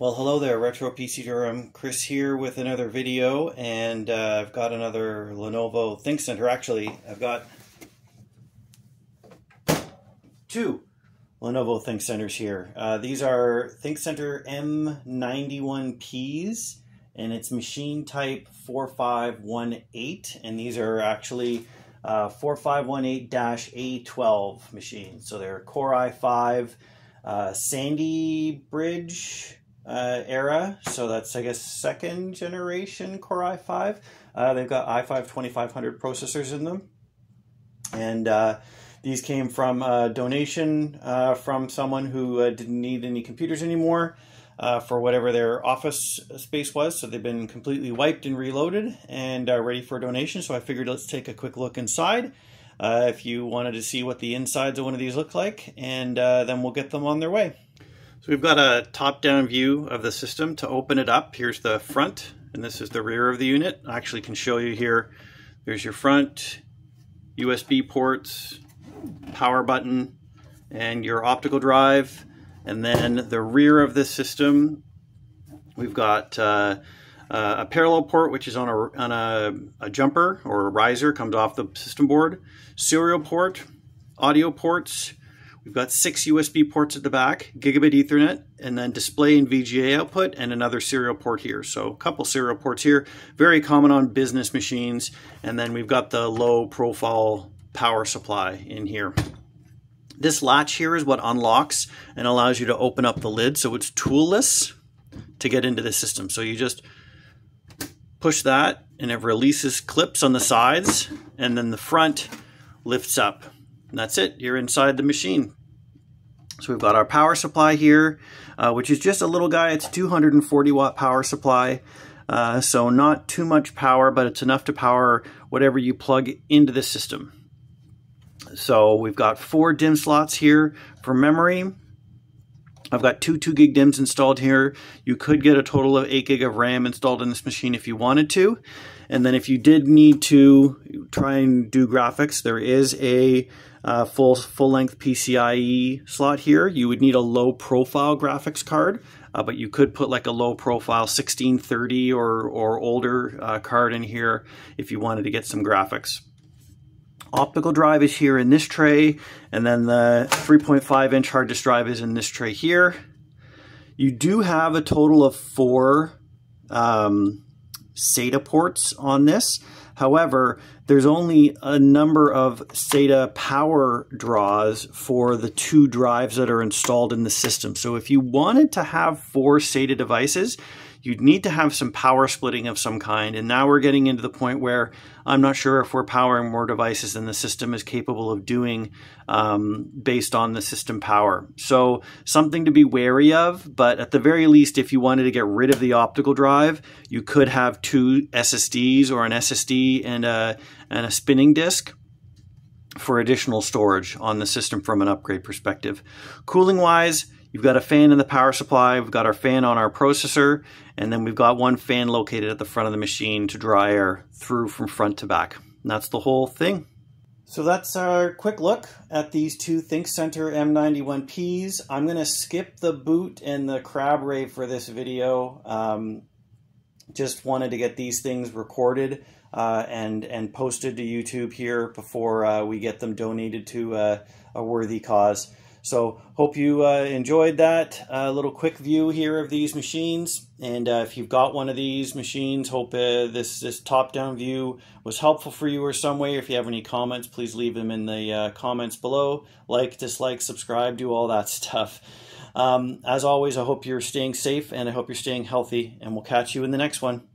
Well, hello there, Retro PC Durham. Chris here with another video, and I've got another Lenovo ThinkCentre. Actually, I've got two Lenovo ThinkCentres here. These are ThinkCentre M91ps, and it's machine type 4518, and these are actually 4518-A12 machines. So they're Core i5 Sandy Bridge era, so that's, I guess, second generation Core i5. They've got i5 2500 processors in them, and these came from a donation from someone who didn't need any computers anymore for whatever their office space was, so they've been completely wiped and reloaded and ready for a donation. So I figured let's take a quick look inside if you wanted to see what the insides of one of these look like, and then we'll get them on their way. So we've got a top-down view of the system. To open it up, here's the front, and this is the rear of the unit. I actually can show you here. There's your front, USB ports, power button, and your optical drive. And then the rear of this system, we've got a parallel port, which is on a jumper or a riser, comes off the system board. Serial port, audio ports. We've got 6 USB ports at the back, gigabit Ethernet, and then display and VGA output, and another serial port here. So a couple serial ports here, very common on business machines. And then we've got the low profile power supply in here. This latch here is what unlocks and allows you to open up the lid, so it's toolless to get into the system. So you just push that and it releases clips on the sides, and then the front lifts up. And that's it, you're inside the machine. So we've got our power supply here, which is just a little guy. It's a 240 watt power supply. So not too much power, but it's enough to power whatever you plug into the system. So we've got 4 DIMM slots here for memory. I've got two 2 gig DIMMs installed here. You could get a total of 8 gig of RAM installed in this machine if you wanted to. And then if you did need to try and do graphics, there is a full-length PCIe slot here. You would need a low-profile graphics card, but you could put like a low-profile 1630 or older card in here if you wanted to get some graphics. Optical drive is here in this tray, and then the 3.5-inch hard disk drive is in this tray here. You do have a total of 4 SATA ports on this. However, there's only a number of SATA power draws for the 2 drives that are installed in the system. So if you wanted to have 4 SATA devices, you'd need to have some power splitting of some kind. And now we're getting into the point where I'm not sure if we're powering more devices than the system is capable of doing based on the system power. So something to be wary of, but at the very least, if you wanted to get rid of the optical drive, you could have 2 SSDs or an SSD and a spinning disk for additional storage on the system from an upgrade perspective. Cooling wise, you've got a fan in the power supply, we've got our fan on our processor, and then we've got 1 fan located at the front of the machine to draw air through from front to back. And that's the whole thing. So that's our quick look at these 2 ThinkCentre M91ps. I'm going to skip the boot and the crab rave for this video. Just wanted to get these things recorded and posted to YouTube here before we get them donated to a worthy cause. So hope you enjoyed that little quick view here of these machines. And if you've got one of these machines, hope this top-down view was helpful for you or some way. If you have any comments, please leave them in the comments below. Like, dislike, subscribe, do all that stuff. As always, I hope you're staying safe and I hope you're staying healthy, and we'll catch you in the next one.